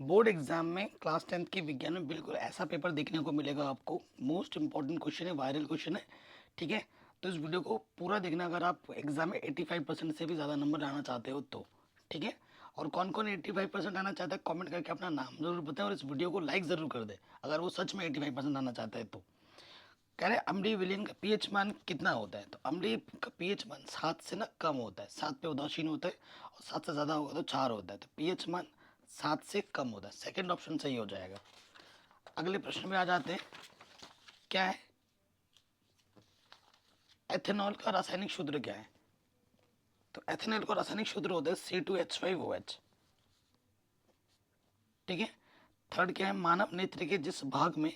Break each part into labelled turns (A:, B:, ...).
A: Board exam में class 10th की विज्ञान में बिल्कुल ऐसा पेपर देखने को मिलेगा आपको। मोस्ट इंपॉर्टेंट क्वेश्चन है, वायरल क्वेश्चन है। ठीक है, तो इस वीडियो को पूरा देखना अगर आप एग्जाम में 85% से भी ज़्यादा नंबर लाना चाहते हो तो। ठीक है, और कौन कौन 85% आना चाहता है कमेंट करके अपना नाम जरूर बताएं और इस वीडियो को लाइक ज़रूर कर दे अगर वो सच में 85% आना चाहता है तो। कह रहे अम्लीय विलयन का पीएच मान कितना होता है, तो अम्लीय का पीएच मान 7 से ना कम होता है, 7 पे उदासीन होता है और 7 से ज़्यादा होगा तो 4 होता है, तो पीएच मान 7 से कम होता है। सेकंड ऑप्शन सही हो जाएगा। अगले प्रश्न में आ जाते हैं। क्या है एथेनॉल का रासायनिक सूत्र क्या है, तो एथेनॉल का रासायनिक सूत्र होता है C2H5OH। ठीक है, थर्ड क्या है, मानव नेत्र के जिस भाग में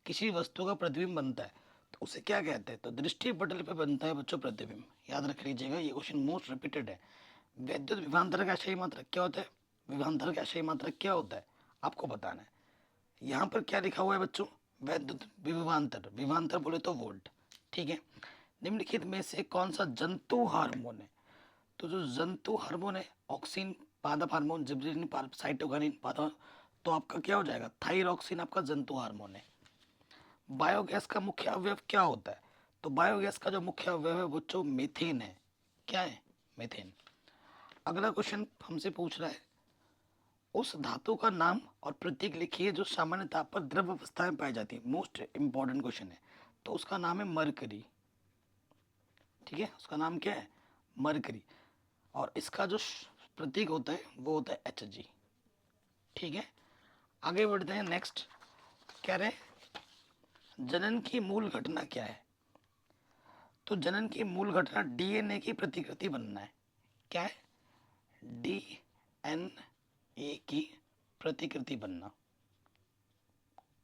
A: किसी वस्तु का प्रतिबिंब बनता है तो उसे क्या कहते हैं, तो दृष्टि पटल पे बनता है बच्चों प्रतिबिंब। याद रख लीजिएगा, ये क्वेश्चन मोस्ट रिपीटेड है। वैद्युत विभवांतर का अक्षय मात्रक क्या होता है, विभवांतर का अक्षय मात्रक क्या होता है आपको बताना है। यहाँ पर क्या लिखा हुआ है बच्चों, वैद्युत विभवांतर, विभवांतर बोले तो वोल्ट। ठीक है, निम्नलिखित में से कौन सा जंतु हार्मोन है, तो जो जंतु हार्मोन है ऑक्सीन, पादप हार्मोन, जिबरेलिन, साइटोकिनिन, पादप, तो आपका क्या हो जाएगा, थायरॉक्सिन आपका जंतु हार्मोन है। बायोगैस का मुख्य अवयव क्या होता है, तो बायोगैस का जो मुख्य अवयव है बच्चों मीथेन है। क्या है, मीथेन। अगला क्वेश्चन हमसे पूछ रहा है, उस धातु का नाम और प्रतीक लिखिए जो सामान्य ताप पर द्रव अवस्था में पाई जाती है। मोस्ट इंपॉर्टेंट क्वेश्चन है, तो उसका नाम है मरकरी। ठीक है, उसका नाम क्या है, मरकरी। और इसका जो प्रतीक होता है वो होता है Hg। ठीक है, आगे बढ़ते हैं। नेक्स्ट कह रहे हैं जनन की मूल घटना क्या है, तो जनन की मूल घटना डीएनए की प्रतिकृति बनना है। क्या है, डीएनए की प्रतिकृति बनना,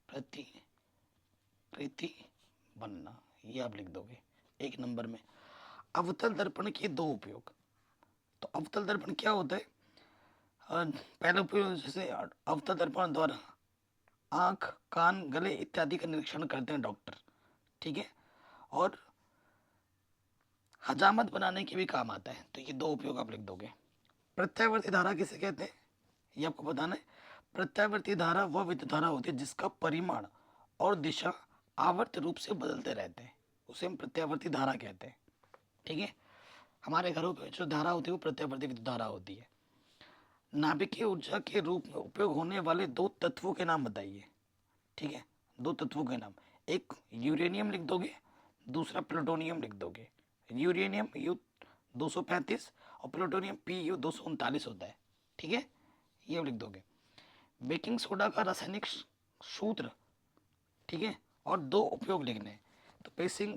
A: प्रतिकृति बनना, ये आप लिख दोगे एक नंबर में। अवतल दर्पण के दो उपयोग, तो अवतल दर्पण क्या होता है, पहला उपयोग जैसे अवतल दर्पण द्वारा आंख, कान, गले इत्यादि का निरीक्षण करते हैं डॉक्टर। ठीक है, और हजामत बनाने के भी काम आता है, तो ये दो उपयोग आप लिख दोगे। प्रत्यावर्ती धारा किसे कहते हैं, ये आपको बताना है। प्रत्यावर्ती धारा वह विद्युत धारा होती है जिसका परिमाण और दिशा आवर्त रूप से बदलते रहते हैं, उसे हम प्रत्यावर्ती धारा कहते हैं। ठीक है, हमारे घरों में जो धारा होती है वो प्रत्यावर्ती विद्युत धारा होती है। नाभिकीय ऊर्जा के रूप में उपयोग होने वाले दो तत्वों के नाम बताइए। ठीक है, दो तत्वों के नाम, एक यूरेनियम लिख दोगे, दूसरा प्लूटोनियम लिख दोगे। यूरेनियम U-235 और प्लूटोनियम Pu-239 होता है। ठीक है, ये लिख दोगे। बेकिंग सोडा का रासायनिक सूत्र, ठीक है, और दो उपयोग लिखने हैं। तो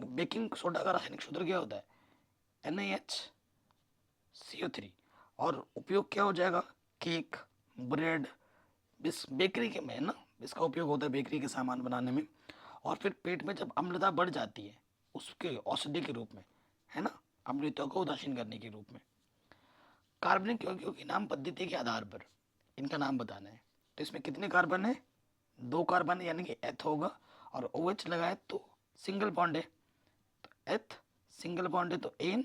A: बेकिंग सोडा का रासायनिक सूत्र क्या होता है, NaHCO3, और उपयोग क्या हो जाएगा, केक, ब्रेड, बेकरी के में ना, इसका उपयोग होता है बेकरी के सामान बनाने में। और फिर पेट में जब अम्लता बढ़ जाती है उसके औषधि के रूप में, है ना, अम्लता को उदासीन करने के रूप में। कार्बनिक यौगिकों की नाम पद्धति के आधार पर इनका नाम बताना है। तो इसमें कितने कार्बन है, दो कार्बन है, यानी कि एथ होगा, और OH लगाए तो सिंगल बॉन्ड है, तो एथ सिंगल बॉन्ड है तो एन,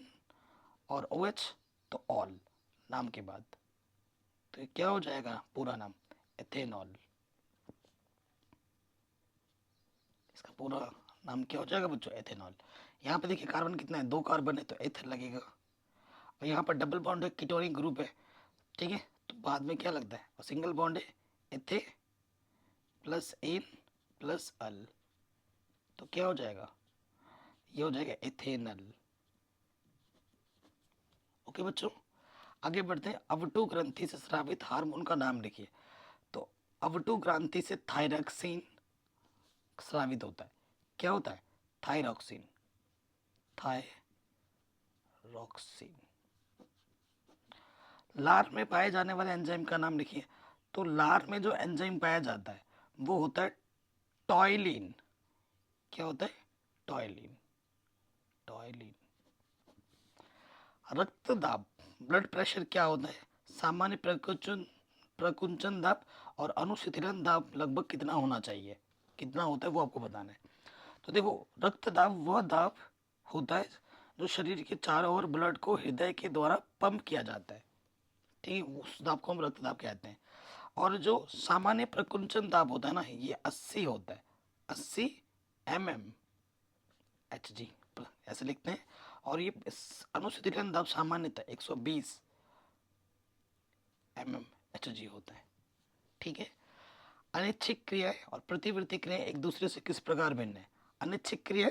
A: और OH तो ऑल नाम के बाद। तो ये क्या हो जाएगा पूरा नाम, एथेनॉल। इसका पूरा नाम क्या हो जाएगा बच्चों, एथेनॉल। यहाँ पे देखिए कार्बन कितना है, दो कार्बन है तो एथ लगेगा, और यहाँ पर डबल बॉन्ड है, कीटोनिक ग्रुप है। ठीक है, तो बाद में क्या लगता है, और सिंगल बॉन्ड है, एथे प्लस एन प्लस अल, तो क्या हो जाएगा, ये हो जाएगा एथेनल। ओके बच्चों, आगे बढ़ते हैं। अवटु ग्रंथि से स्रावित हार्मोन का नाम लिखिए, तो अवटु ग्रंथि से थायरॉक्सिन स्रावित होता है। क्या होता है, थायरॉक्सिन, थायरॉक्सिन। लार में पाए जाने वाले एंजाइम का नाम लिखिए, तो लार में जो एंजाइम पाया जाता है वो होता है टॉयलिन। क्या होता है, टॉयलिन, टॉयलिन। रक्त दाब, ब्लड प्रेशर क्या होता है, सामान्य प्रकुंचन, प्रकुंचन दाब और अनुशीतलन दाब लगभग कितना होना चाहिए, कितना होता है वो आपको बताना है। तो देखो, रक्त दाब वह दाब होता है जो शरीर के चारों ओर ब्लड को हृदय के द्वारा पंप किया जाता है। ठीक है, उस दाब को हम रक्त दाब कहते हैं। और जो सामान्य प्रकुंचन दाब होता है ना, ये 80 होता है, 80 mmHg ऐसे लिखते हैं। और ये अनुशीतलन दाब सामान्यतः 120 mmHg होता है। ठीक है। अनिच्छिक क्रियाएं और प्रतिवर्ती क्रियाएं एक दूसरे से किस प्रकार भिन्न है? अनिच्छिक क्रिया,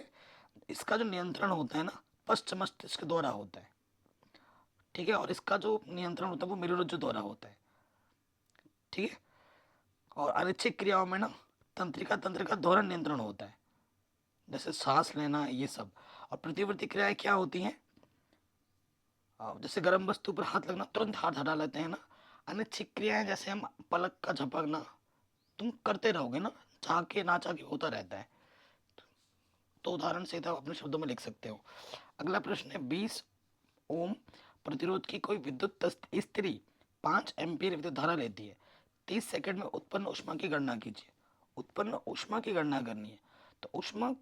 A: इसका जो नियंत्रण होता है ना, पश्च मस्तिष्क द्वारा होता है। ठीक है। और इसका जो नियंत्रण होता है वो मेरुरज्जु द्वारा होता है। ठीक है। और अनिच्छिक क्रियाओं में ना तंत्रिका तंत्र का द्वारा नियंत्रण होता है, जैसे सांस लेना, ये सब। और प्रतिवर्ती क्रियाएं क्या होती हैं? जैसे गर्म वस्तु पर हाथ लगना, तुरंत हाथ हटा लेते हैं ना। अनिच्छिक क्रियाएं जैसे हम पलक का झपकना, तुम करते रहोगे ना, चाह के ना चाह के होता रहता है। तो उदाहरण से आप अपने शब्दों में लिख सकते हो। अगला प्रश्न है, 20 ओम प्रतिरोध की कोई विद्युत स्त्री 5 एम्पीयर विद्युत धारा लेती है। 30 सेकंड में उत्पन्न ऊष्मा की गणना कीजिए। उत्पन्न ऊष्मा की गणना करनी है तो ऊष्मा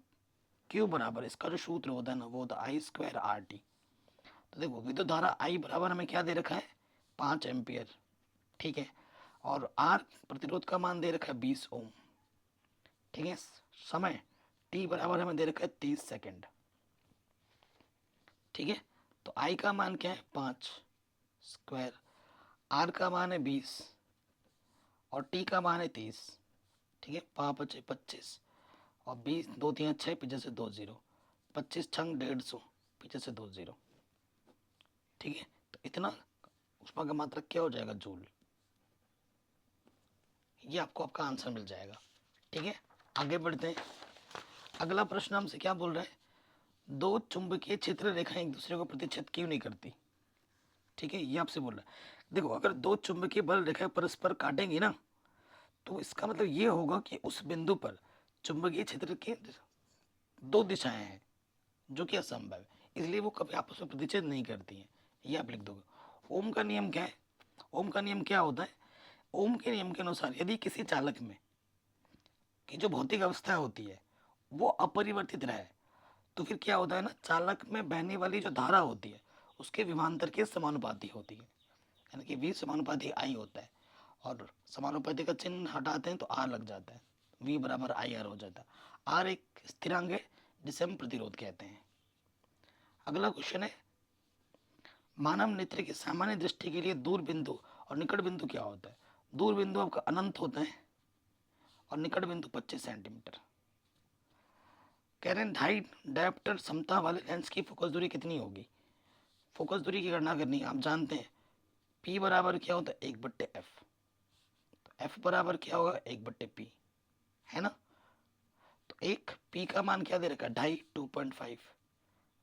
A: क्यू बराबर, इसका जो सूत्र होता है ना, वो होता है आई स्क्वायर आर टी। तो देखो, विद्युत धारा आई बराबर हमें क्या दे रखा है? 5 एम्पियर। ठीक है। और आर प्रतिरोध का मान दे रखा है 20 ओम। ठीक है। समय टी बराबर हमें दे रखा है 30 सेकंड। ठीक है। तो आई का मान क्या है? 5 स्क्वायर, आर का मान है 20 और टी का मान है 30। ठीक है। 5 बचे 25 और 20, 2 3 6, पीछे से 2 जीरो, 25 छंग 150, पीछे से 2 जीरो। ठीक है। तो इतना ऊष्मा का मात्रक क्या हो जाएगा? जूल। ये आपको आपका आंसर मिल जाएगा। ठीक है। आगे बढ़ते हैं। अगला प्रश्न हमसे क्या बोल रहा है? दो चुंबकीय क्षेत्र रेखाएं एक दूसरे को प्रतिच्छेद क्यों नहीं करती? ठीक है, ये आपसे बोल रहा है। देखो, अगर दो चुंबकीय बल रेखाएं परस्पर काटेंगी ना, तो इसका मतलब ये होगा कि उस बिंदु पर चुंबकीय क्षेत्र की दो दिशाएं हैं, जो कि असंभव है, इसलिए वो कभी आपस में प्रतिच्छेद नहीं करती हैं। ये आप लिख दोगे। ओम का नियम क्या है? ओम का नियम क्या होता है? ओम के नियम के अनुसार यदि किसी चालक में की जो भौतिक अवस्था होती है वो अपरिवर्तित रहे, तो फिर क्या होता है ना, चालक में बहने वाली जो धारा होती है उसके विभवांतर के समानुपाती होती है, यानी कि V समानुपाती I होता है। और समानुपाती का चिन्ह हटाते हैं तो R लग जाता है, V बराबर IR हो जाता है। R एक स्थिरांक है जिसे हम प्रतिरोध कहते हैं। अगला क्वेश्चन है, मानव नेत्र की सामान्य दृष्टि के लिए दूर बिंदु और निकट बिंदु क्या होता है? दूर बिंदु आपका अनंत होता है और निकट बिंदु 25 सेंटीमीटर। कह रहे हैं ढाई डायोप्टर क्षमता वाले लेंस की फोकस दूरी कितनी होगी? फोकस दूरी की गणना करनी है। आप जानते हैं P बराबर क्या होता है? 1/f। तो F बराबर क्या होगा? 1/p, है ना। तो एक P का मान क्या दे रखा है? ढाई, 2.5।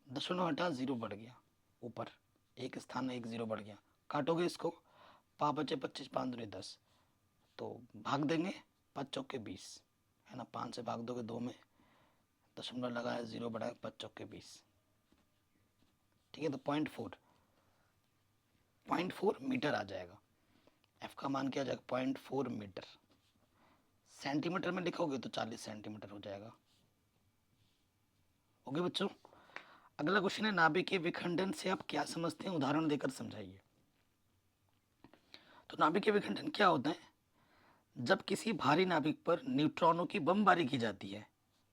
A: दशमलव हटा, जीरो बढ़ गया ऊपर, एक स्थान में एक जीरो बढ़ गया। काटोगे इसको, 5 बचे 25, 5 दूनी 10, तो भाग देंगे 5 चौके 20, है ना। 5 से भाग दोगे 2 में, दशमलव लगाया, जीरो बढ़ाया, 5 चौके 20। ठीक है। तो 0.4 मीटर आ जाएगा। एफ का मान क्या आ जाएगा? 0.4 मीटर। सेंटीमीटर में लिखोगे तो 40 सेंटीमीटर हो जाएगा। ओके बच्चों। अगला क्वेश्चन है, नाभिकीय विखंडन से आप क्या समझते हैं? उदाहरण देकर समझाइए। तो नाभिकीय विखंडन क्या होता है? जब किसी भारी नाभिक पर न्यूट्रॉनों की बमबारी की जाती है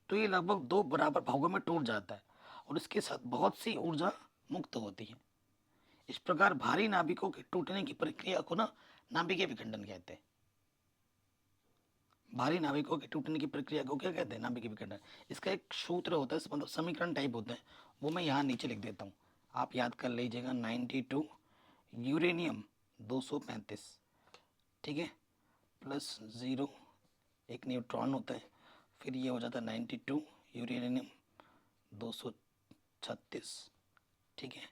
A: तो ये लगभग 2 बराबर भागों में टूट जाता है और इसके साथ बहुत सी ऊर्जा मुक्त होती है। इस प्रकार भारी नाभिकों के टूटने की प्रक्रिया को ना नाभिकीय विखंडन कहते हैं। भारी नाभिकों के टूटने की प्रक्रिया को क्या कहते हैं? नाभिकीय विखंडन। इसका एक सूत्र होता है, मतलब समीकरण टाइप होता है, वो मैं यहाँ नीचे लिख देता हूँ, आप याद कर लीजिएगा। 92 यूरेनियम 235, ठीक है, प्लस 0 एक न्यूट्रॉन होता है, फिर ये हो जाता है 92 यूरेनियम 236, ठीक है,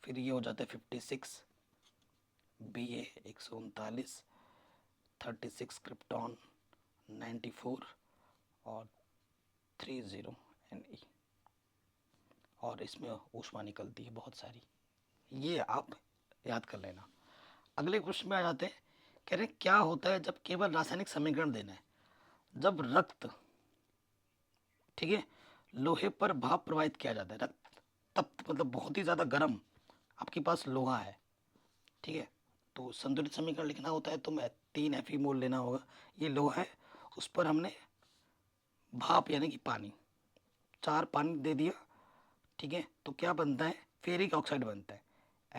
A: फिर ये हो जाता है 56 Ba 139, 36 क्रिप्टॉन 94 और 30 Ne, और इसमें ऊष्मा निकलती है बहुत सारी। ये आप याद कर लेना। अगले क्वेश्चन में आ जाते हैं। कह रहे हैं क्या होता है जब केवल रासायनिक समीकरण देना है? जब रक्त, ठीक है, लोहे पर भाप प्रवाहित किया जाता है, रक्त तप्त मतलब बहुत ही ज़्यादा गर्म, आपके पास लोहा है, ठीक है, तो संतुलित समीकरण लिखना होता है तो मैं 3 Fe मोल लेना होगा। ये लोहा है, उस पर हमने भाप यानी कि पानी, 4 पानी दे दिया, ठीक है। तो क्या बनता है, फेरिक ऑक्साइड बनता है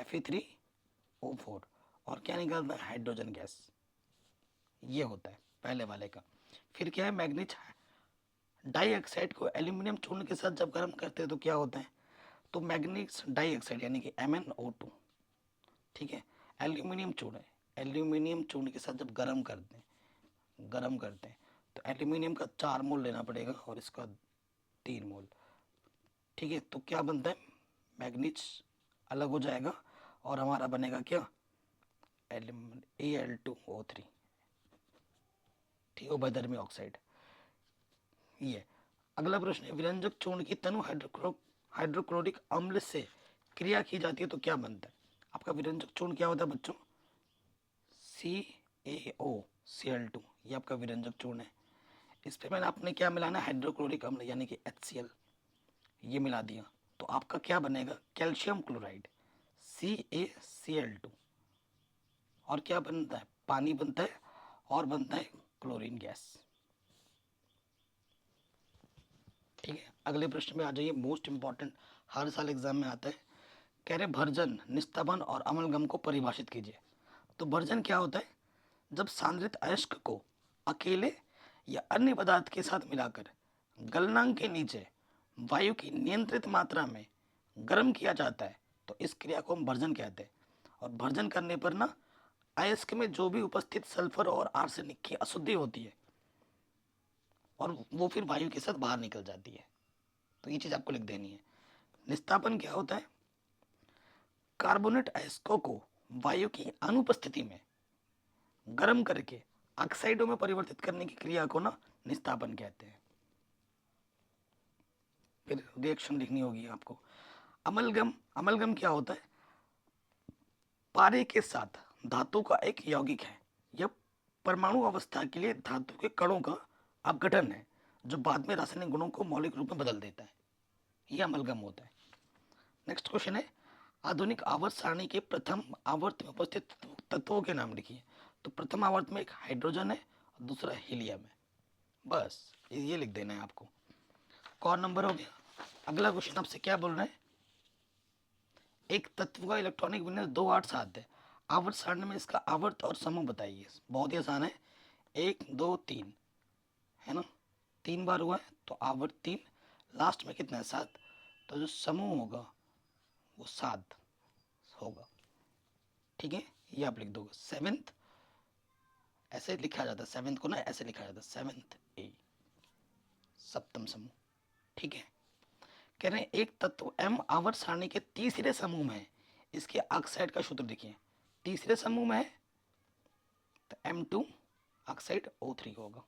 A: Fe3O4, और क्या निकलता है, हाइड्रोजन गैस। ये होता है पहले वाले का। फिर क्या है, मैग्नीज डाइऑक्साइड को एल्यूमिनियम चूर्ण के साथ जब गर्म करते हैं तो क्या होता है, तो मैग्नीज डाइऑक्साइड यानी कि MnO2, ठीक है। एल्यूमिनियम चूर्ण है, एल्यूमिनियम चूर्ण के साथ जब गर्म करते हैं तो एल्यूमिनियम का 4 मोल लेना पड़ेगा और इसका 3 मोल, ठीक है। तो क्या बनता है, मैग्नीज अलग हो जाएगा और हमारा बनेगा क्या, Al2O3, ठीक है, बदरमी ऑक्साइड। ये अगला प्रश्न है, विरंजक चूर्ण की तनु हाइड्रोक्लोरिक अम्ल से क्रिया की जाती है तो क्या बनता है। आपका विरंजक चूर्ण क्या होता है बच्चों, CaOCl2, ये आपका विरंजक चूर्ण है। इस पे मैंने आपने क्या मिलाना है, हाइड्रोक्लोरिक अम्ल यानी कि HCl, ये मिला दिया तो आपका क्या बनेगा, कैल्शियम क्लोराइड CaCl2, और क्या बनता है, पानी बनता है और बनता है क्लोरीन गैस, ठीक है। अगले प्रश्न में आ जाइए, मोस्ट इंपॉर्टेंट, हर साल एग्जाम में आता है। कह रहे भर्जन, निस्तापन और अमलगम को परिभाषित कीजिए। तो भर्जन क्या होता है, जब सांद्रित अयस्क को अकेले या अन्य पदार्थ के साथ मिलाकर गलनांक के नीचे वायु की नियंत्रित मात्रा में गर्म किया जाता है तो इस क्रिया को हम भर्जन कहते हैं। और भर्जन करने पर ना अयस्क में जो भी उपस्थित सल्फर और आर्सेनिक की अशुद्धि होती है और वो फिर वायु के साथ बाहर निकल जाती है। तो ये चीज आपको लिख देनी है। निस्तापन क्या होता है, कार्बोनेट अयस्कों को वायु की अनुपस्थिति में गर्म करके ऑक्साइडों में परिवर्तित करने की क्रिया को ना निस्तापन कहते हैं। फिर रिएक्शन लिखनी होगी आपको। अमलगम, अमलगम क्या होता है, पारे के साथ धातु का एक यौगिक है। यह परमाणु अवस्था के लिए धातु के कणों का अपघटन है जो बाद में रासायनिक गुणों को मौलिक रूप में बदल देता है। यह अमलगम होता है। नेक्स्ट क्वेश्चन है, आधुनिक आवर्त सारणी के प्रथम आवर्त में उपस्थित तत्वों के नाम लिखिए। तो प्रथम आवर्त में एक हाइड्रोजन है और दूसरा हीलियम है, बस ये लिख देना है आपको। कौन नंबर हो गया। अगला क्वेश्चन आपसे क्या बोल रहे हैं, एक तत्व का इलेक्ट्रॉनिक विन्यास 2 8 7 है, आवर्त सारणी में इसका आवर्त और समूह बताइए। बहुत ही आसान है, 1 2 3 है ना, 3 बार हुआ है तो आवर्त 3, लास्ट में कितना है 7, तो जो समूह होगा वो 7 होगा, ठीक है। ये आप लिख दोगे। सेवेंथ ऐसे लिखा जाता है, सेवेंथ को ना ऐसे लिखा जाता है, सेवेंथ ए, सप्तम समूह, ठीक है। कह रहे हैं एक तत्व M आवर्त सारणी के तीसरे समूह में है, इसके ऑक्साइड का सूत्र देखिए। तीसरे समूह में है तो M2 ऑक्साइड O3 होगा।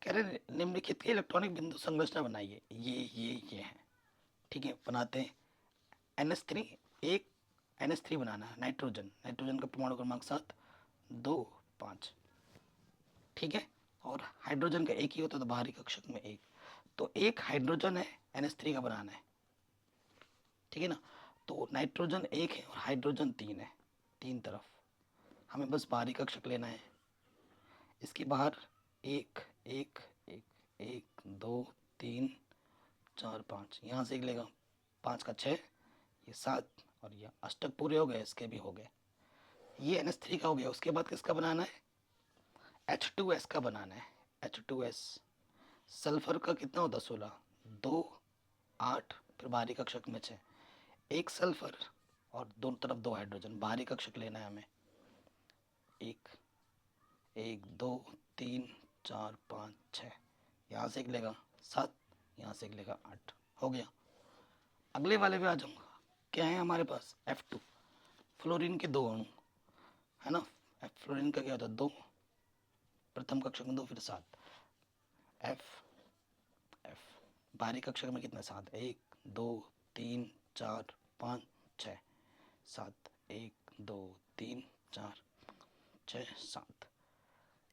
A: कह रहे हैं निम्नलिखित के इलेक्ट्रॉनिक बिंदु संरचना बनाइए। ये है, ठीक है, बनाते हैं। NH3, एक NH3 बनाना है, नाइट्रोजन, नाइट्रोजन का परमाणु क्रमांक 7 2 5, ठीक है। और हाइड्रोजन का एक ही होता है तो बाहरी कक्षक में एक, तो एक हाइड्रोजन है, NH3 का बनाना है, ठीक है ना। तो नाइट्रोजन एक है और हाइड्रोजन 3 है, 3 तरफ हमें बस बाहरी कक्षक लेना है। इसके बाहर एक एक एक, 1 2 3 4 5, यहाँ से एक लेगा, 5 का 6, ये 7 और ये अष्टक पूरे हो गए, इसके भी हो गए। ये NH3 का हो गया। उसके बाद किसका बनाना है, H2S का बनाना है। H2S सल्फर का कितना होता है 16, 2 8, फिर बाहरी कक्षक में 6, एक सल्फर और दोनों तरफ 2 हाइड्रोजन, बाहरी कक्षक लेना है हमें। 1 1 2 3 4 5 6, यहाँ से एक लेगा 7, यहाँ से एक लेगा 8, हो गया। अगले वाले पे आ जाऊँगा। क्या है हमारे पास, F2, फ्लोरीन के 2 अणु है ना। फ्लोरीन का क्या होता है 2, प्रथम कक्षक में 2, फिर 7, F F, बाहरी कक्षक में कितना 7, 1 2 3 4 5 6 7, 1 2 3 4 6 7,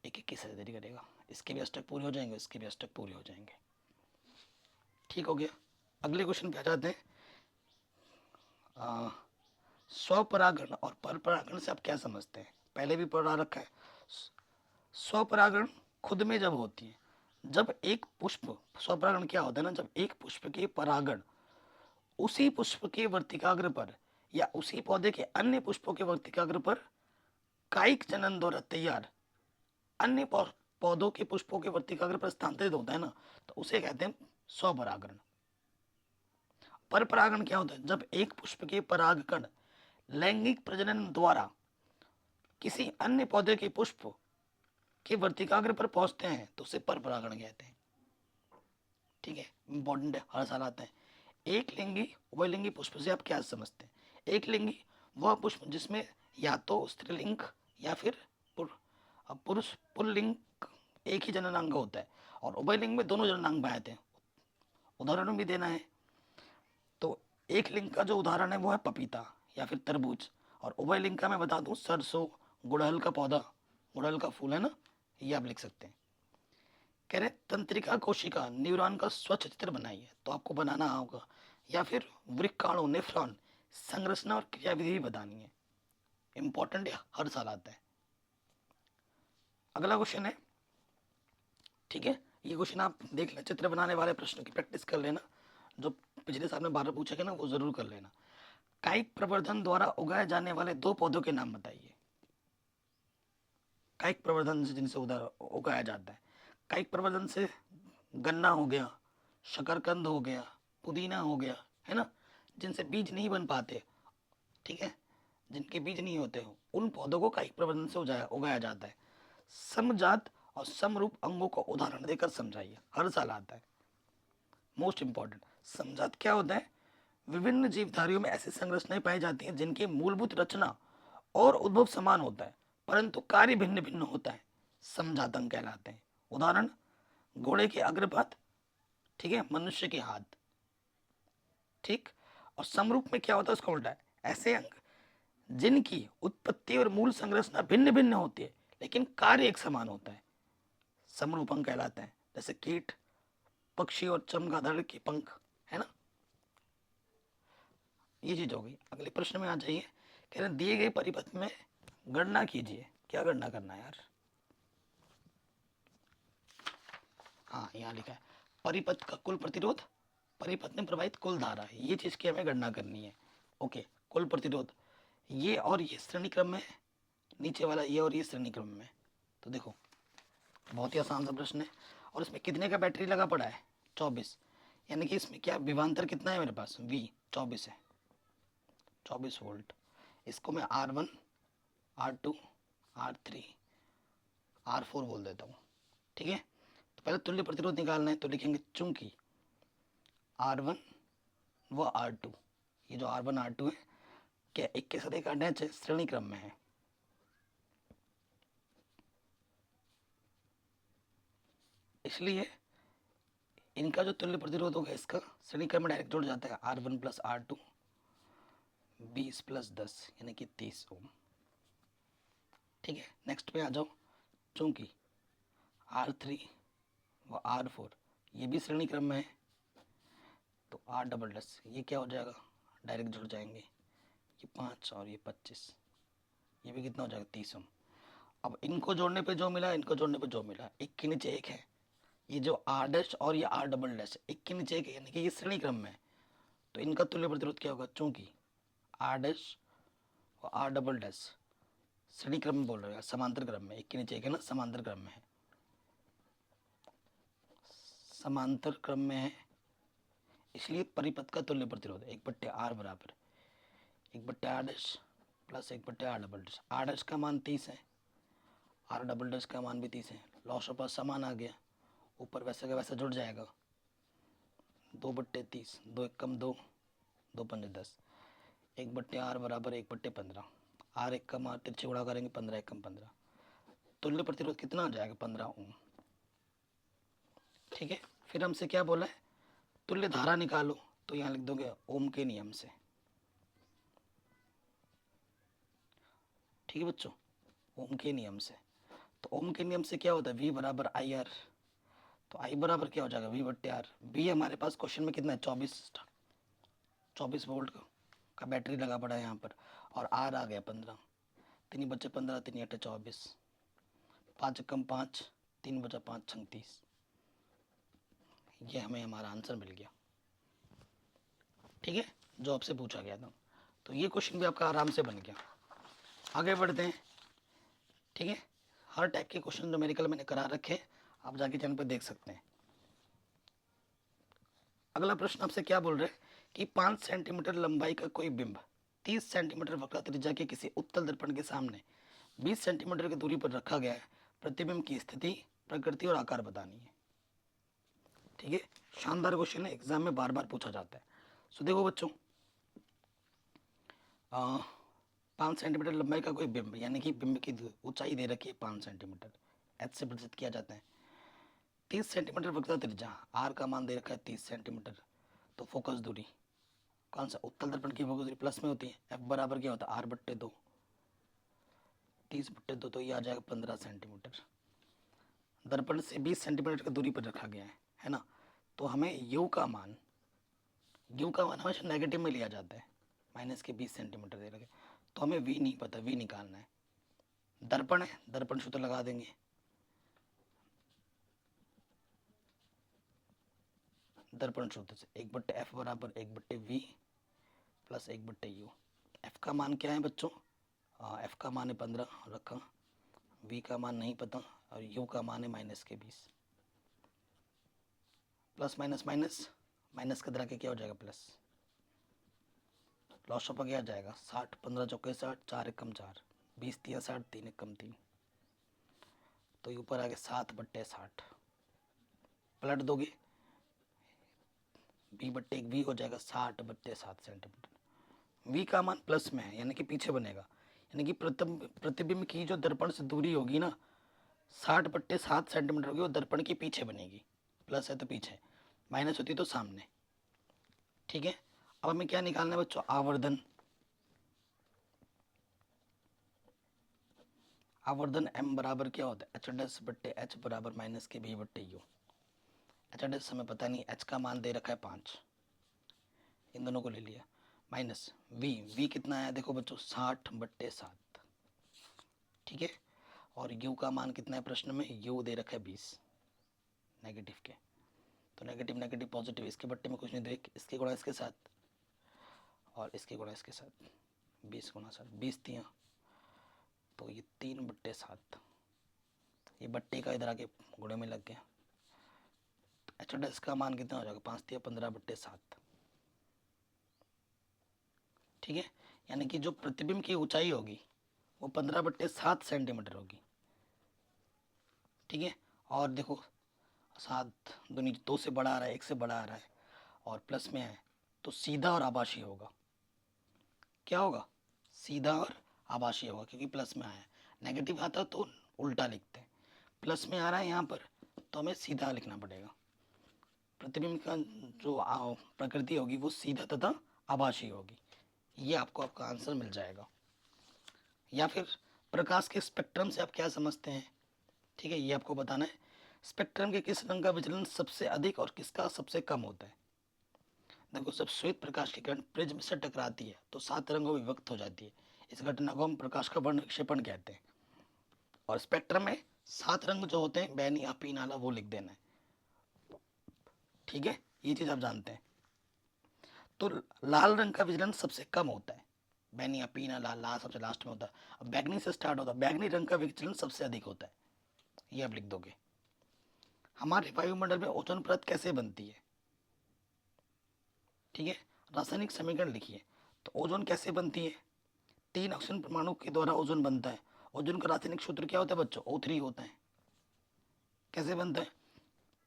A: एक एक कैसे देरी करेगा, इसके भी अष्टक पूरे हो जाएंगे, इसके भी अष्टक पूरे हो जाएंगे, ठीक हो गया। अगले क्वेश्चन पे आ जाते हैं। स्वपरागण और परपरागण से आप क्या समझते हैं? पहले भी पढ़ा रखा है। स्वपरागण खुद में जब होती है, जब एक पुष्प, स्वपरागण क्या होता है ना, जब एक पुष्प के परागण उसी पुष्प के वर्तिकाग्र पर या उसी पौधे के अन्य पुष्पों के वर्तिकाग्र पर कायिक जनन द्वारा तैयार अन्य पौधों के पुष्पों के वर्तिकाग्र पर स्थानांतरित होता है ना, तो उसे कहते हैं स्वपरागण। पर परागण क्या होता है? जब एक पुष्प के परागकण लैंगिक प्रजनन द्वारा किसी अन्य पौधे के पुष्प के वर्तिकाग्र पर पहुंचते हैं तो उसे पर परागण कहते हैं। ठीक है, इंपॉर्टेंट है, हर साल आता है। एक लिंगी उभयलिंगी पुष्प से आप क्या समझते हैं? एक लिंगी वह पुष्प जिसमें या तो स्त्रीलिंग या फिर पुरुष पुल्लिंग एक ही जननांग होता है, और उभयलिंग में दोनों जननांग पाए थे। उदाहरण भी देना है तो एक लिंग का जो उदाहरण है वो है पपीता या फिर तरबूज, और उभय लिंग का मैं बता दूं सरसों, गुड़हल का पौधा, गुड़हल का फूल है ना, ये आप लिख सकते हैं। कह रहे तंत्रिका कोशिका न्यूरॉन का स्वच्छ चित्र बनाइए, तो आपको बनाना होगा, या फिर वृक्काणु नेफ्रॉन संरचना और क्रियाविधि भी बतानी है। इंपॉर्टेंट है, हर साल आता है। अगला क्वेश्चन है, ठीक है, ये क्वेश्चन आप देख लें, चित्र बनाने वाले प्रश्न की प्रैक्टिस कर लेना, जो पिछले साल में 12 पूछे गए ना वो जरूर कर लेना। कायिक प्रवर्धन द्वारा उगाए जाने वाले दो पौधों के नाम बताइए। कायिक प्रवर्धन से जिनसे उगाया जाता है, कायिक प्रवर्धन से गन्ना हो गया, शकरकंद हो गया, पुदीना हो गया, है ना, जिनसे बीज नहीं बन पाते, ठीक है, जिनके बीज नहीं होते हो उन पौधों को कायिक प्रवर्धन से उगाया जाता है। समजात और समरूप अंगों को उदाहरण देकर समझाइए, हर साल आता है, मोस्ट इंपॉर्टेंट। समजात क्या होता है? विभिन्न जीवधारियों में ऐसी संरचनाएं पाई जाती हैं जिनकी मूलभूत रचना और उद्भव समान होता है परंतु कार्य भिन्न भिन्न होता है, समजातंग कहलाते हैं। उदाहरण, घोड़े के अग्रभाग, ठीक है, मनुष्य के हाथ, ठीक। और समरूप में क्या होता है, उसका उल्टा है, ऐसे अंग जिनकी उत्पत्ति और मूल संरचना भिन्न भिन्न होती है लेकिन कार्य एक समान होता है, समरूप अंग कहलाते हैं। जैसे कीट, पक्षी और चमगादड़ के पंख, है ना, ये चीज हो गई। अगले प्रश्न में आ जाइए, कह रहे दिए गए परिपथ में गणना कीजिए। क्या गणना करना है यार? हाँ, यहाँ लिखा है परिपथ का कुल प्रतिरोध, परिपथ में प्रवाहित कुल धारा, ये चीज की हमें गणना करनी है। ओके, कुल प्रतिरोध ये और ये श्रेणी क्रम में, नीचे वाला ये और ये श्रेणी क्रम में। तो देखो बहुत ही आसान सा प्रश्न है, और इसमें कितने का बैटरी लगा पड़ा है? 24, यानी कि इसमें क्या विभवांतर कितना है मेरे पास? V 24 है, 24 वोल्ट। इसको मैं R1, R2, R3, R4 बोल देता हूँ, ठीक है। तो पहले तुल्य प्रतिरोध निकालना है, तो लिखेंगे चूंकि R1 व R2, ये जो R1 R2 है क्या एक के साथ एक अटैच है, श्रेणी क्रम में है, इसलिए इनका जो तुल्य प्रतिरोध होगा इसका श्रेणी क्रम में डायरेक्ट जुड़ जाता है, R1 प्लस R2 20 प्लस 10 यानी कि 30 ओम, ठीक है। नेक्स्ट पे आ जाओ, चूंकि R3 व R4 ये भी श्रेणी क्रम में है, तो R डबल डस ये क्या हो जाएगा, डायरेक्ट जुड़ जाएंगे, ये 5 और ये 25, ये भी कितना हो जाएगा, 30 ओम। अब इनको जोड़ने पे जो मिला, इनको जोड़ने पे जो मिला, एक के नीचे एक है, ये जो R डैश और ये R डबल डैश एक के नीचे एक है, यानी कि ये श्रेणी क्रम में है, तो इनका तुल्य प्रतिरोध क्या होगा, चूंकि R डैश और R डबल डैश श्रेणी क्रम में बोल रहे हैं, समांतर क्रम में, एक के नीचे एक है ना, समांतर क्रम में है, समांतर क्रम में है, इसलिए परिपथ का तुल्य प्रतिरोध 1/R बराबर 1/R dash plus 1/R double dash. R dash का मान 30 है, R डबल डैश का मान भी 30 है, लॉस ऑफ समान आ गया, ऊपर वैसे का वैसा जुड़ जाएगा, 2/30, 2 एक कम 2, 2 पंजे 10, 1/R बराबर 1/15, R एक कम R तिरछे गुणा करेंगे 15 एक कम 15, तुल्य प्रतिरोध कितना आ जाएगा, 15 ओम, ठीक है। फिर हमसे क्या बोला है, तुल्य धारा निकालो, तो यहाँ लिख दोगे ओम के नियम से, ठीक है बच्चों, ओम के नियम से। तो ओम के नियम से क्या होता है, V बराबर IR, तो I बराबर क्या हो जाएगा, V/R। V हमारे पास क्वेश्चन में कितना है, 24 वोल्ट का बैटरी लगा पड़ा है यहाँ पर, और आर आ गया 15, 3 बचे 15, 3 8 24, 5 कम 5, 3 बचा 5 36। ये हमें हमारा आंसर मिल गया। ठीक है, जो आपसे पूछा गया था। तो ये क्वेश्चन भी आपका आराम से बन गया। आगे बढ़ते हैं। ठीक है, हर टाइप के क्वेश्चन न्यूमेरिकल मैंने करा रखे, आप जाके चैनल पर देख सकते हैं। अगला प्रश्न आपसे क्या बोल रहे हैं कि 5 सेंटीमीटर लंबाई का कोई बिंब 30 सेंटीमीटर वक्र त्रिज्या के किसी उत्तल दर्पण के सामने 20 सेंटीमीटर की दूरी पर रखा गया है। प्रतिबिंब की स्थिति, प्रकृति और आकार बतानी है। ठीक है, शानदार क्वेश्चन है, एग्जाम में बार बार पूछा जाता है। सो देखो बच्चों, 5 सेंटीमीटर लंबाई का कोई बिंब, यानी कि बिंब की ऊंचाई दे रखी है 5 सेंटीमीटर, एच से प्रदर्शित किया जाता है। 30 सेंटीमीटर वक्र त्रिज्या, आर का मान दे रखा है 30 सेंटीमीटर। तो फोकस दूरी कौन सा, उत्तल दर्पण की फोकस दूरी प्लस में होती है, एफ बराबर क्या होता है, आर बट्टे 2, 30/2, तो ये आ जाएगा 15 सेंटीमीटर। दर्पण से 20 सेंटीमीटर की दूरी पर रखा गया है ना। तो हमें यू का मान हमेशा नेगेटिव में लिया जाता है, माइनस के 20 सेंटीमीटर दे रखे। तो हमें वी नहीं पता, वी निकालना है। दर्पण है, दर्पण सूत्र लगा देंगे, दर्पण सूत्र से 1/f बराबर 1/v प्लस 1/u। एफ का मान क्या है बच्चों, एफ का मान है 15 रखा, वी का मान नहीं पता, और यू का मान है माइनस के 20। प्लस माइनस माइनस, माइनस के तरह के क्या हो जाएगा प्लस, लॉस ऑफ क्या जाएगा 60, 15 चौके 60, 4 एकम 4, 20 3 60, 3 एकम 3। तो ये ऊपर आ गया 7/60, पलट दोगे v/1 v हो जाएगा 60/7 सेंटीमीटर। v का मान प्लस में है, यानी कि पीछे बनेगा, यानी कि प्रतिबिंब की जो दर्पण से दूरी होगी ना 60/7 सेंटीमीटर होगी, वो दर्पण के पीछे बनेगी। प्लस है तो पीछे, माइनस होती तो सामने। ठीक है, अब हमें क्या निकालना है बच्चों, आवर्धन। आवर्धन m बराबर क्या होता है, h' बराबर माइनस के v/u। h' हमें पता नहीं, h का मान दे रखा है 5, इन दोनों को ले लिया, माइनस v कितना है देखो बच्चों 60/7। ठीक है, और u का मान कितना है प्रश्न में, u दे रखा है 20 नेगेटिव के। तो नेगेटिव नेगेटिव पॉजिटिव, इसके बट्टे में कुछ नहीं, देख इसके गुणा इसके साथ और इसके गुणा इसके साथ, 20 गुणा 7, 20 दिया, तो ये 3/7, ये बट्टे का इधर आके गुणे में लग गया। तो एच का मान कितना हो जाएगा, 5 दिया 15/7। ठीक है, यानी कि जो प्रतिबिंब की ऊंचाई होगी वो 15/7 सेंटीमीटर होगी। ठीक है, और देखो 7 दूनी 2 से बड़ा आ रहा है, 1 से बड़ा आ रहा है, और प्लस में है तो सीधा और आभासी होगा। क्या होगा, सीधा और आभासी होगा, क्योंकि प्लस में आया है। नेगेटिव आता तो उल्टा लिखते हैं, प्लस में आ रहा है यहाँ पर तो हमें सीधा लिखना पड़ेगा। प्रतिबिंब का जो प्रकृति होगी वो सीधा तथा आभासी होगी। ये आपको आपका आंसर मिल जाएगा। या फिर प्रकाश के स्पेक्ट्रम से आप क्या समझते हैं, ठीक है, ये आपको बताना है। स्पेक्ट्रम के किस रंग का विचलन सबसे अधिक और किसका सबसे कम होता है। देखो, जब श्वेत प्रकाश की किरण प्रिज्म से टकराती है तो 7 रंगों में विभक्त हो जाती है। इस घटना को हम प्रकाश का वर्ण विक्षेपण कहते हैं। और स्पेक्ट्रम में 7 रंग जो होते हैं, बैनी आपी नाला, वो लिख देना है। ठीक है, ये चीज आप जानते हैं। तो लाल रंग का विचलन सबसे कम होता है, बैनी आपी नाला, लाल सबसे लास्ट में होता है। अब बैगनी से स्टार्ट होता है, बैगनी रंग का विचलन सबसे अधिक होता है, ये आप लिख दोगे। हमारे वायुमंडल में ओजोन परत कैसे बनती है, ठीक है, रासायनिक समीकरण लिखिए। तो ओजोन कैसे बनती है, 3 ऑक्सीजन परमाणु के द्वारा ओजोन बनता है। ओजोन का रासायनिक सूत्र क्या होता है बच्चों, O3 होता है। कैसे बनता है,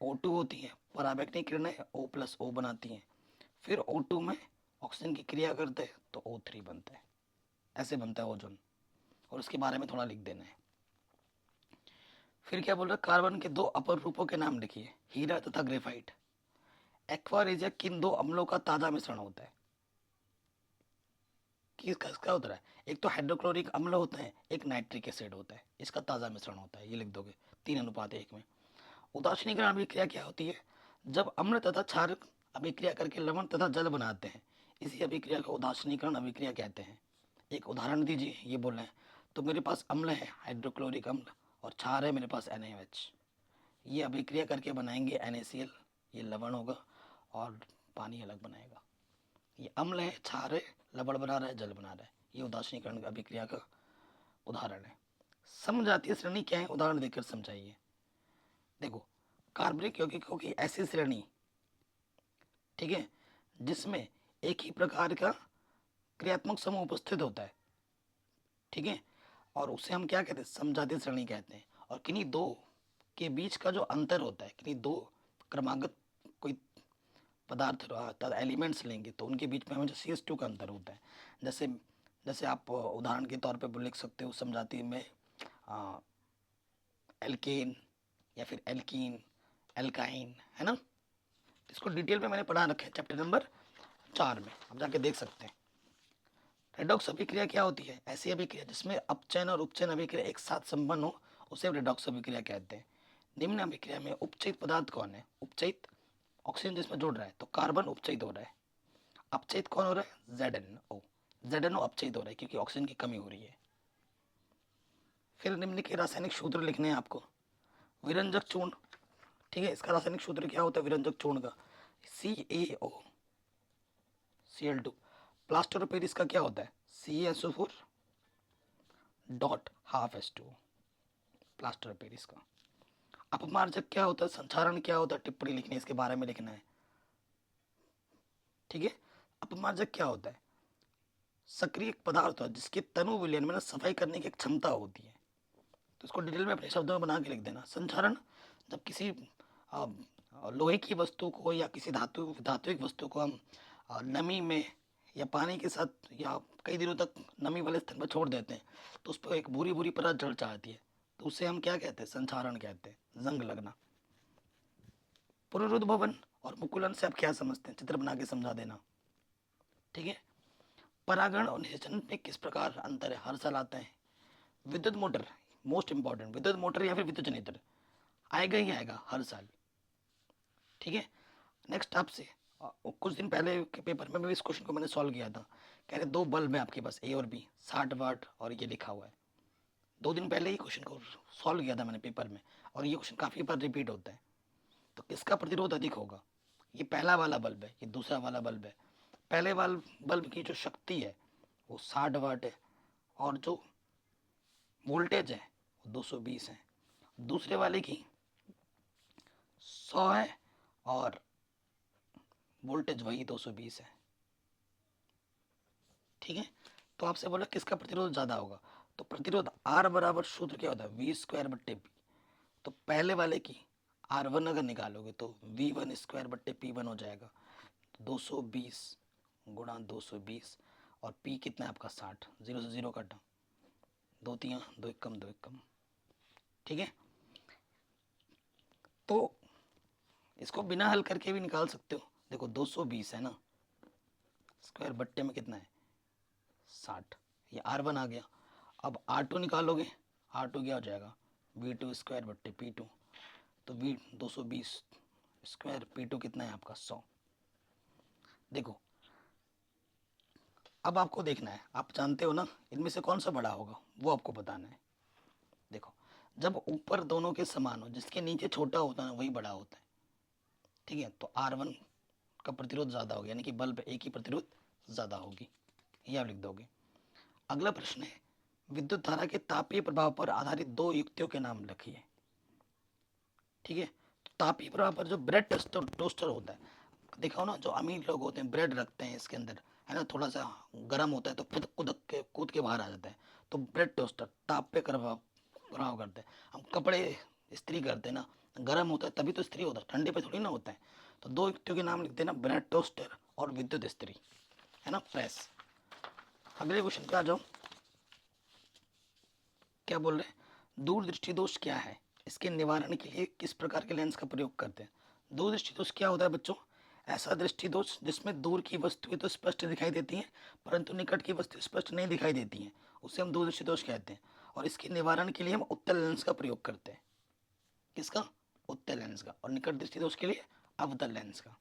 A: O2 होती है, पराबैंगनी किरणें O+O बनाती हैं, फिर O2 में ऑक्सीजन की क्रिया करते हैं तो O3 बनता है। ऐसे बनता है ओजोन, और उसके बारे में थोड़ा लिख देना है। फिर क्या बोल रहा है, कार्बन के 2 अपर रूपों के नाम लिखिए, हीरा तथा ग्रेफाइट। एक्वा रेजिया किन 2 अम्लों का ताजा मिश्रण होता है, किसका होता है, एक तो हाइड्रोक्लोरिक अम्ल होता है, एक नाइट्रिक एसिड होता है, इसका ताजा मिश्रण होता है, ये लिख दोगे 3:1 में। उदासीनीकरण अभिक्रिया क्या होती है, जब अम्ल तथा क्षार अभिक्रिया करके लवण तथा जल बनाते हैं, इसी अभिक्रिया को उदासीनीकरण अभिक्रिया कहते हैं। एक उदाहरण दीजिए, ये बोल रहे हैं। तो मेरे पास अम्ल है, हाइड्रोक्लोरिक अम्ल, और क्षार है मेरे पास NaOH। ये अभिक्रिया करके बनाएंगे NaCl, ये लवण होगा, और पानी अलग बनाएगा। ये अम्ल है, क्षार है, लवण बना रहा है, जल बना रहा है। ये उदासीनीकरण अभिक्रिया का उदाहरण है। समजातीय श्रेणी क्या है, उदाहरण देकर समझाइए। देखो, कार्बनिक यौगिकों की ऐसी श्रेणी, ठीक है, जिसमें एक ही प्रकार का क्रियात्मक समूह उपस्थित होता है, ठीक है, और उसे हम क्या कहते हैं, समजातीय श्रेणी कहते हैं। और किन्हीं दो के बीच का जो अंतर होता है, किन्हीं दो क्रमागत कोई पदार्थ एलिमेंट्स लेंगे तो उनके बीच में हमें जो CH2 का अंतर होता है, जैसे जैसे आप उदाहरण के तौर पे लिख सकते हो समजाती में एल्केन, या फिर एल्कीन, एल्काइन, है ना। इसको डिटेल में मैंने पढ़ा रखा है चैप्टर नंबर 4 में, आप जाके देख सकते हैं। रेडॉक्स अभिक्रिया क्या होती है, ऐसी अभिक्रिया जिसमें अपचयन और उपचयन अभिक्रिया एक साथ संपन्न हो, उसे रेडॉक्स अभिक्रिया कहते हैं। निम्न अभिक्रिया में उपचयित पदार्थ कौन है, उपचयित ऑक्सीजन जिसमें जुड़ रहा है तो कार्बन उपचयित हो रहा है। अपचयित कौन हो रहा है, ZNO। ZNO अपचयित हो रहा है क्योंकि ऑक्सीजन की कमी हो रही है। फिर निम्न के रासायनिक सूत्र लिखने हैं आपको। विरंजक चूर्ण, ठीक है, इसका रासायनिक सूत्र क्या होता है विरंजक चूर्ण का, CaOCl2। प्लास्टर ऑफ पेरिस का क्या होता है, CaSO4 dot half H2। Plaster of Paris का अपमार्जक क्या होता है, संचारण क्या होता है, टिप्पणी लिखनी है, इसके बारे में लिखना है, ठीक है। अपमार्जक क्या होता है, सक्रिय पदार्थ है जिसकी तनु विलयन में सफाई करने की एक क्षमता होती है। तो इसको डिटेल में अपने शब्दों में बना के लिख देना। संचारण, जब किसी आ, लोहे की वस्तु को या किसी धात्विक वस्तु को हम नमी में या पानी के साथ या कई दिनों तक नमी वाले स्थान पर छोड़ देते हैं तो उस पर एक भूरी भूरी परत जड़ जाती है, तो उसे हम क्या कहते हैं, संचारण कहते हैं, जंग लगना। पुनरुद्भवन और मुकुलन से आप क्या समझते हैं, चित्र बना के समझा देना, ठीक है। परागण और निषेचन में किस प्रकार अंतर है, हर साल आता है। विद्युत मोटर, मोस्ट इंपॉर्टेंट, विद्युत मोटर या फिर विद्युत जनरेटर आएगा ही आएगा हर साल, ठीक है। नेक्स्ट आपसे कुछ दिन पहले के पेपर में भी इस क्वेश्चन को मैंने सॉल्व किया था। कह रहे दो बल्ब है आपके पास A और B, 60 वाट, और ये लिखा हुआ है। 2 दिन पहले ही क्वेश्चन को सॉल्व किया था मैंने पेपर में, और ये क्वेश्चन काफ़ी बार रिपीट होता है। तो किसका प्रतिरोध अधिक होगा, ये पहला वाला बल्ब है, ये दूसरा वाला बल्ब है। पहले वाले बल्ब की जो शक्ति है वो 60 वाट है, और जो वोल्टेज है वो 220 है। दूसरे वाले की 100 है, और वोल्टेज वही 220 है, ठीक है। तो आपसे बोला किसका प्रतिरोध ज़्यादा होगा, तो प्रतिरोध R बराबर सूत्र क्या होता है, V²/P। तो पहले वाले की R1 अगर निकालोगे तो V1²/P1 हो जाएगा, 220 गुणा 220, और P कितना है आपका 60, 0 से 0 काटा, 2 तियाँ 2 एकम 2 एकम, ठीक है। तो इसको बिना हल करके भी निकाल सकते हो। देखो 220 है ना, स्क्वायर बट्टे में कितना है 60, ये R1 आ गया। अब R2 निकालोगे, R2 क्या हो जाएगा, V2²/P2। तो V 220 स्क्वायर, P2 कितना है आपका 100। देखो अब आपको देखना है, आप जानते हो ना इनमें से कौन सा बड़ा होगा, वो आपको बताना है। देखो, जब ऊपर दोनों के समान हो, जिसके नीचे छोटा होता है वही बड़ा होता है, ठीक है। तो R1 का प्रतिरोध ज़्यादा होगा, यानी कि बल्ब A की प्रतिरोध ज़्यादा होगी, ये आप लिख दोगे। अगला प्रश्न है, विद्युत धारा के तापीय प्रभाव पर आधारित 2 युक्तियों के नाम लिखिए, ठीक है। तो तापीय प्रभाव पर जो ब्रेड टोस्टर होता है, दिखाओ ना, जो अमीर लोग होते हैं ब्रेड रखते हैं इसके अंदर, है ना, थोड़ा सा गर्म होता है तो फिर कूद के बाहर आ जाता है। तो ब्रेड टोस्टर ताप पे प्रभाव प्रभाव करते हैं। हम कपड़े इस्त्री करते हैं ना, गर्म होता है तभी तो इस्त्री होता है, ठंडे पे थोड़ी ना होता है। तो 2 युक्तियों के नाम लिखते हैं ना, ब्रेड टोस्टर और विद्युत इस्त्री, है ना, प्रेस। अगले क्वेश्चन पे आ जाओ, क्या बोल रहे हैं, दूरदृष्टि दोष क्या है, इसके निवारण के लिए किस प्रकार के लेंस का प्रयोग करते हैं। दूरदृष्टि दोष क्या होता है बच्चों, ऐसा दृष्टि दोष जिसमें दूर की वस्तुएं तो स्पष्ट दिखाई देती हैं परंतु निकट की वस्तु स्पष्ट नहीं दिखाई देती हैं, उसे हम दूरदृष्टि दोष कहते हैं। और इसके निवारण के लिए हम उत्तल लेंस का प्रयोग करते हैं। किसका, उत्तल लेंस का। और निकट दृष्टि दोष के लिए अवतल लेंस का।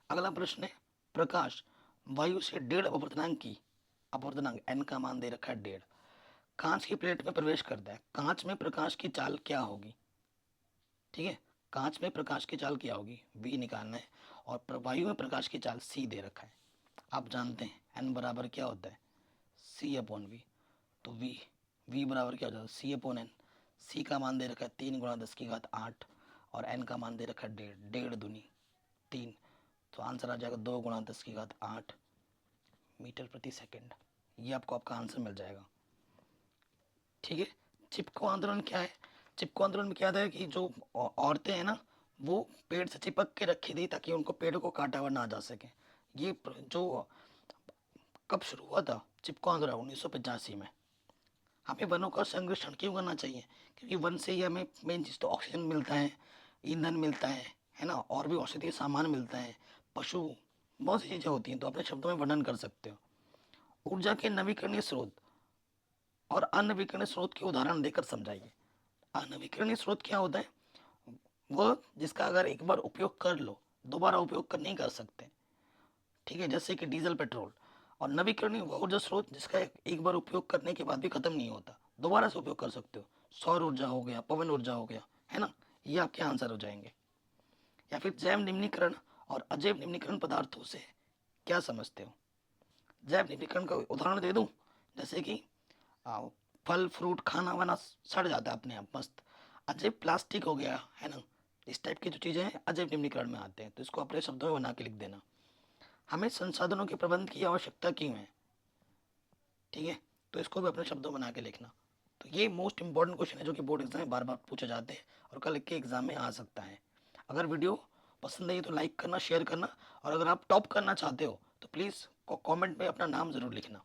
A: अगला प्रश्न है, प्रकाश वायु से 1.5 अपवर्तनांक की अपवर्तनांक n का मान दे रखा है 1.5, कांच की प्लेट में प्रवेश करता है, कांच में प्रकाश की चाल क्या होगी, ठीक है, कांच में प्रकाश की चाल क्या होगी, v निकालना है, और वायु में प्रकाश की चाल c दे रखा है। आप जानते हैं n बराबर क्या होता है, c अपॉन वी, तो v बराबर क्या हो जाता है, c अपॉन एन। c का मान दे रखा है 3 × 10⁸ और n का मान दे रखा है 1.5, 1.5 दूनी 3, तो आंसर आ जाएगा 2 × 10⁸ मीटर प्रति सेकंड। ये आपको आपका आंसर मिल जाएगा, ठीक है। चिपको आंदोलन क्या है, चिपको आंदोलन में क्या था कि जो औरतें हैं ना, वो पेड़ से चिपक के रखी थी ताकि उनको पेड़ को काटा हुआ ना जा सके। ये जो कब शुरू हुआ था चिपको आंदोलन, 1985 में। हमें वनों का संरक्षण क्यों करना चाहिए, क्योंकि वन से ही हमें मेन चीज़ तो ऑक्सीजन मिलता है, ईंधन मिलता है ना, और भी औषधीय सामान मिलता है, पशु, बहुत सी चीज़ें होती हैं। तो अपने शब्दों में वर्णन कर सकते हो। ऊर्जा के नवीकरणीय स्रोत और अनवीकरणीय स्रोत के उदाहरण देकर समझाइए। अनवीकरणीय स्रोत क्या होता है, वह जिसका अगर एक बार उपयोग कर लो दोबारा उपयोग कर नहीं कर सकते, ठीक है, जैसे कि डीजल पेट्रोल। और नवीकरणीय वो ऊर्जा स्रोत जिसका एक बार उपयोग करने के बाद भी खत्म नहीं होता, दोबारा से उपयोग कर सकते हो। सौर ऊर्जा हो गया, पवन ऊर्जा हो गया, है ना, ये आपके आंसर हो जाएंगे। या फिर जैव निम्नीकरण और अजैव निम्नीकरण पदार्थों से क्या समझते हो। जैव निम्नीकरण का उदाहरण दे दूं, जैसे कि फल फ्रूट खाना वाना सड़ जाता है अपने आप मस्त। अजैव प्लास्टिक हो गया, है ना, इस टाइप की जो चीज़ें हैं अजैव निम्नीकरण में आते हैं। तो इसको अपने शब्दों में बना के लिख देना। हमें संसाधनों के प्रबंध की आवश्यकता क्यों है, ठीक है, तो इसको भी अपने शब्दों में बना के लिखना। तो ये मोस्ट इंपॉर्टेंट क्वेश्चन है जो कि बोर्ड एग्जाम में बार बार पूछे जाते हैं और कल के एग्जाम में आ सकता है। अगर वीडियो पसंद आई तो लाइक करना, शेयर करना, और अगर आप टॉप करना चाहते हो तो प्लीज़ कमेंट में अपना नाम ज़रूर लिखना।